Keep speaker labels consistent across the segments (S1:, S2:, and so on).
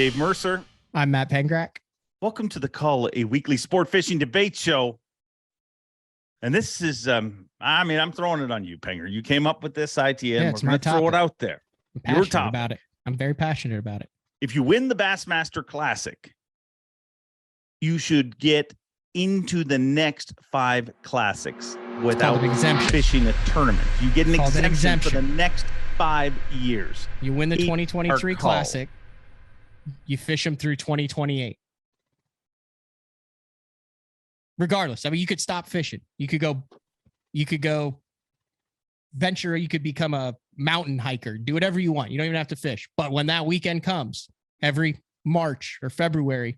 S1: Dave Mercer.
S2: I'm Matt Pangrac.
S1: Welcome to the Cull, a weekly sport fishing debate show. And this is, I'm throwing it on you, Panger. You came up with this idea, and we're going to throw it out there.
S2: I'm passionate about it. I'm very passionate about it.
S1: If you win the Bassmaster Classic, you should get into the next 5 classics without fishing a tournament. You get an exemption for the next 5 years.
S2: You win the 2023 Classic. You fish them through 2028. Regardless, I mean, you could stop fishing. You could go venture. You could become a mountain hiker. Do whatever you want. You don't even have to fish. But when that weekend comes, every March or February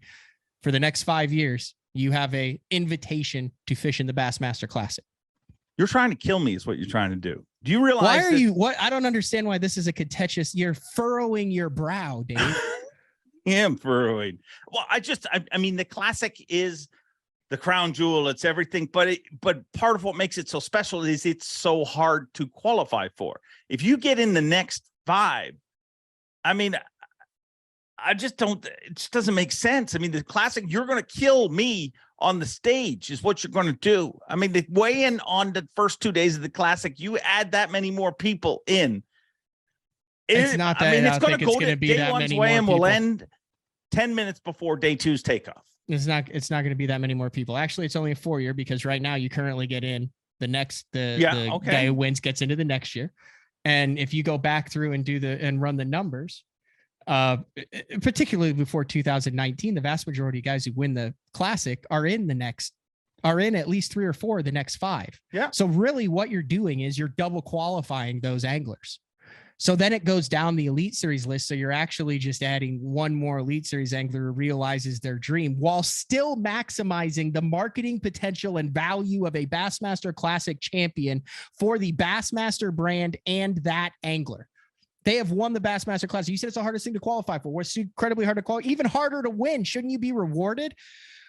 S2: for the next 5 years, you have a invitation to fish in the Bassmaster Classic.
S1: You're trying to kill me is what you're trying to do. Do you realize
S2: why are you what? I don't understand why this is a contentious. You're furrowing your brow, Dave.
S1: I am furrowing. Well, I mean, the Classic is the crown jewel. It's everything, but part of what makes it so special is it's so hard to qualify for. If you get in the next 5, I mean, I just don't, it just doesn't make sense. I mean, the Classic, you're going to kill me on the stage is what you're going to do. I mean, the weigh in on the first 2 days of the Classic, you add that many more people in.
S2: It's not that. I mean, it's going to go to
S1: day one's weigh-in will end 10 minutes before day 2's takeoff.
S2: It's not going to be that many more people. Actually, it's only a 4-year because right now you currently get in the guy who wins gets into the next year. And if you go back through and run the numbers, particularly before 2019, the vast majority of guys who win the Classic are in at least 3 or 4 of the next 5.
S1: Yeah.
S2: So really what you're doing is you're double qualifying those anglers. So then it goes down the Elite Series list. So you're actually just adding one more Elite Series angler who realizes their dream while still maximizing the marketing potential and value of a Bassmaster Classic champion for the Bassmaster brand and that angler. They have won the Bassmaster Classic. You said it's the hardest thing to qualify for. What's incredibly hard to qualify, even harder to win. Shouldn't you be rewarded?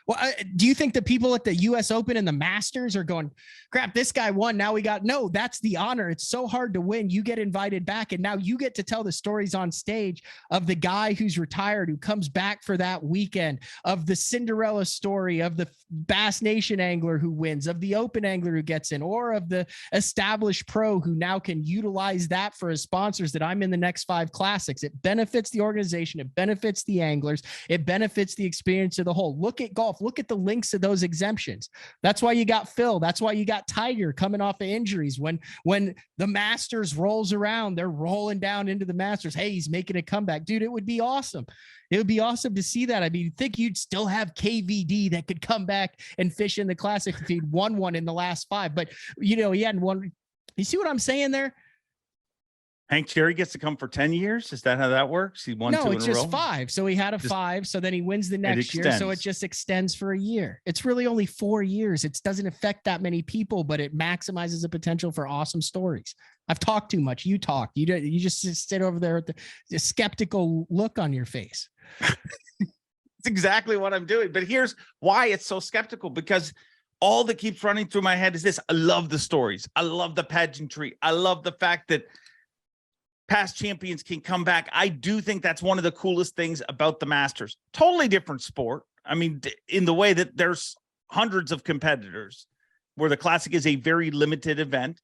S2: Well, do you think the people at the U.S. Open and the Masters are going, crap, this guy won. Now no, that's the honor. It's so hard to win. You get invited back. And now you get to tell the stories on stage of the guy who's retired, who comes back for that weekend, of the Cinderella story, of the Bass Nation angler who wins, of the Open angler who gets in, or of the established pro who now can utilize that for his sponsors that I'm in the next 5 classics. It benefits the organization. It benefits the anglers. It benefits the experience of the whole. Look at golf. Look at the links to those exemptions. That's why you got Phil. That's why you got Tiger coming off of injuries. When the Masters rolls around, they're rolling down into the Masters. Hey, he's making a comeback. Dude, it would be awesome. It would be awesome to see that. I mean, think you'd still have KVD that could come back and fish in the Classic if he'd won one in the last 5. But, he hadn't won. You see what I'm saying there?
S1: Hank Cherry gets to come for 10 years. Is that how that works? He won 2 in a row?
S2: No, it's just 5. So he had a 5. So then he wins the next year. So it just extends for a year. It's really only 4 years. It doesn't affect that many people, but it maximizes the potential for awesome stories. I've talked too much. You talk. You just sit over there with the skeptical look on your face.
S1: It's exactly what I'm doing. But here's why it's so skeptical, because all that keeps running through my head is this. I love the stories. I love the pageantry. I love the fact that past champions can come back. I do think that's one of the coolest things about the Masters. Totally different sport. I mean, in the way that there's hundreds of competitors, where the Classic is a very limited event.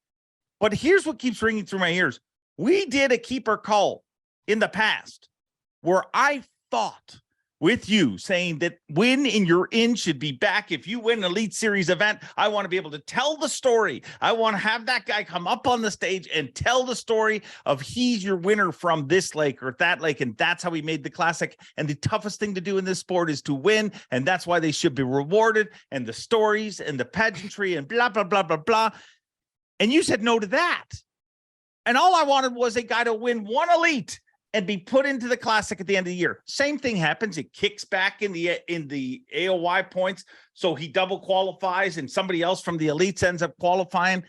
S1: But here's what keeps ringing through my ears. We did a keeper call in the past where I thought with you saying that win and you're in should be back. If you win an Elite Series event, I want to be able to tell the story. I want to have that guy come up on the stage and tell the story of he's your winner from this lake or that lake. And that's how he made the Classic. And the toughest thing to do in this sport is to win. And that's why they should be rewarded. And the stories and the pageantry and blah, blah, blah, blah, blah. And you said no to that. And all I wanted was a guy to win one Elite and be put into the Classic at the end of the year. Same thing happens. It kicks back in the AOY points. So he double qualifies and somebody else from the Elites ends up qualifying.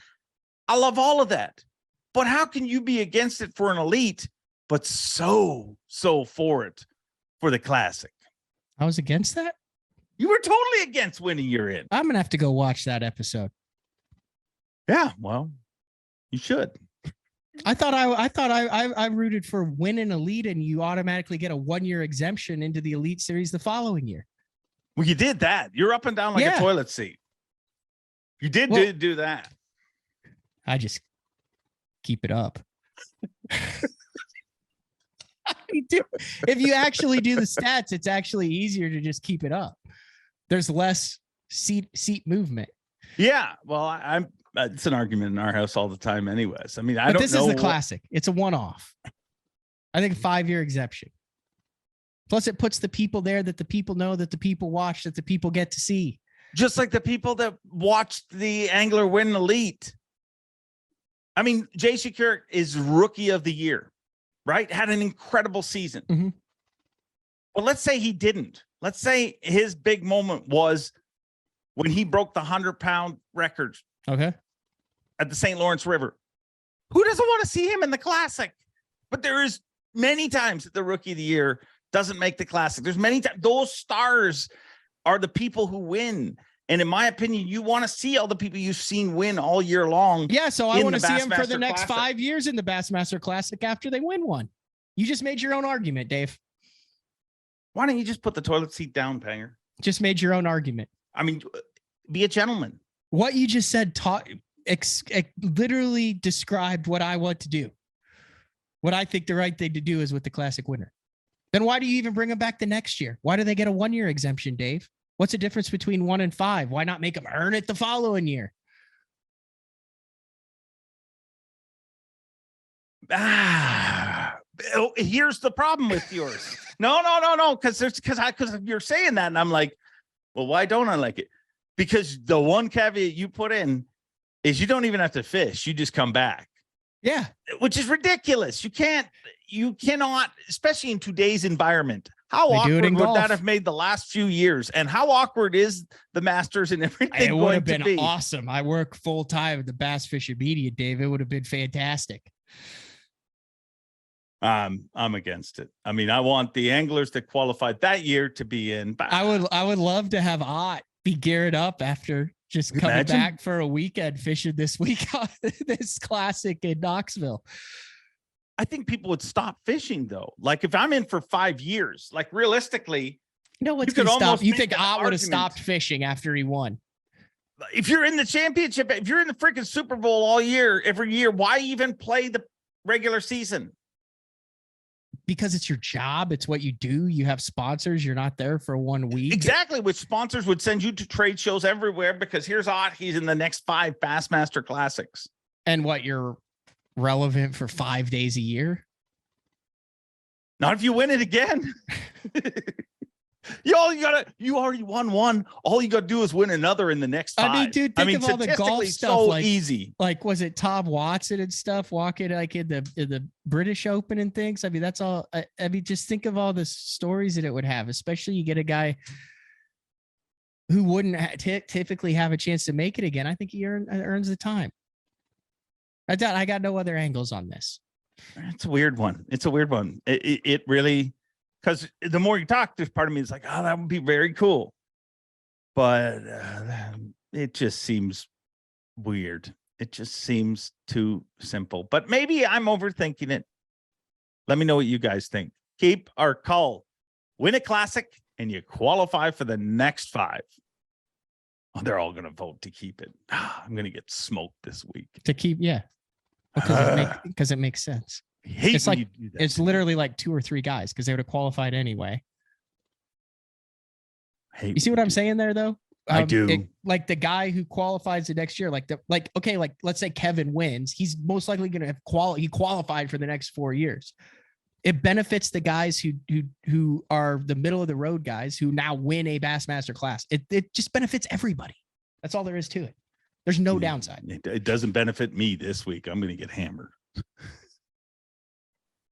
S1: I love all of that. But how can you be against it for an Elite, but so for it for the Classic?
S2: I was against that?
S1: You were totally against winning you're in.
S2: I'm going to have to go watch that episode.
S1: Yeah, well, you should.
S2: I thought I rooted for win an elite and you automatically get a 1-year exemption into the Elite Series the following year.
S1: Well, you did that. You're up and down like a toilet seat. You did do that.
S2: I just keep it up. If you actually do the stats, it's actually easier to just keep it up. There's less seat movement.
S1: Yeah. Well, I'm it's an argument in our house all the time anyways. I mean, I don't know.
S2: This is the Classic. It's a one-off. I think a 5-year exemption. Plus it puts the people there that the people know, that the people watch, that the people get to see.
S1: Just like the people that watched the angler win elite. I mean, J.C. Kirk is rookie of the year, right? Had an incredible season.
S2: Mm-hmm.
S1: Well, let's say he didn't. Let's say his big moment was when he broke the 100-pound record.
S2: Okay.
S1: At the St. Lawrence River. Who doesn't want to see him in the Classic? But there is many times that the rookie of the year doesn't make the Classic. There's many times those stars are the people who win. And in my opinion, you want to see all the people you've seen win all year long.
S2: Yeah, so I want to see them for the next
S1: Classic.
S2: 5 years in the Bassmaster Classic after they win one. You just made your own argument, Dave.
S1: Why don't you just put the toilet seat down, Panger?
S2: Just made your own argument.
S1: I mean, be a gentleman.
S2: What you just said literally described what I want to do. What I think the right thing to do is with the Classic winner. Then why do you even bring them back the next year? Why do they get a 1-year exemption, Dave? What's the difference between 1 and 5? Why not make them earn it the following year?
S1: Here's the problem with yours. No. Because you're saying that, and I'm like, well, why don't I like it? Because the one caveat you put in is you don't even have to fish. You just come back.
S2: Yeah.
S1: Which is ridiculous. You cannot, especially in today's environment. How awkward would that have made the last few years? And how awkward is the Masters and everything?
S2: It would have been awesome. I work full time at the Bass Fishing Media, Dave. It would have been fantastic.
S1: I'm against it. I mean, I want the anglers that qualified that year to be in.
S2: I would love to have Ott be geared up after just coming back for a weekend fishing this week on this Classic in Knoxville.
S1: I think people would stop fishing though. Like if I'm in for 5 years, like realistically,
S2: what's going to stop? You think Ott would have stopped fishing after he won?
S1: If you're in the championship, if you're in the freaking Super Bowl all year, every year, why even play the regular season?
S2: Because it's your job. It's what you do. You have sponsors. You're not there for 1 week.
S1: Exactly. Which sponsors would send you to trade shows everywhere because here's Ott. He's in the next 5 Bassmaster Classics.
S2: And what, you're relevant for 5 days a year?
S1: Not if you win it again. You already won one. All you got to do is win another in the next 5.
S2: I mean, dude, think of all the golf stuff.
S1: So like, easy.
S2: Like, was it Tom Watson and stuff walking like in the British Open and things? I mean, that's all. I mean, just think of all the stories that it would have, especially you get a guy who wouldn't typically have a chance to make it again. I think he earns the time. I got no other angles on this.
S1: It's a weird one. It really. Because the more you talk, there's part of me that's like, oh, that would be very cool. But it just seems weird. It just seems too simple. But maybe I'm overthinking it. Let me know what you guys think. Keep our Cull. Win a Classic, and you qualify for the next 5. Oh, they're all going to vote to keep it. I'm going to get smoked this week.
S2: To keep, yeah. Because it makes sense. It's like it's literally like 2 or 3 guys because they would have qualified anyway. You see what I'm saying there, though?
S1: I do.
S2: Like the guy who qualifies the next year, like let's say Kevin wins, he's most likely going to have he qualified for the next 4 years. It benefits the guys who are the middle of the road guys who now win a Bassmaster class. It just benefits everybody. That's all there is to it. There's no downside.
S1: It doesn't benefit me this week. I'm going to get hammered.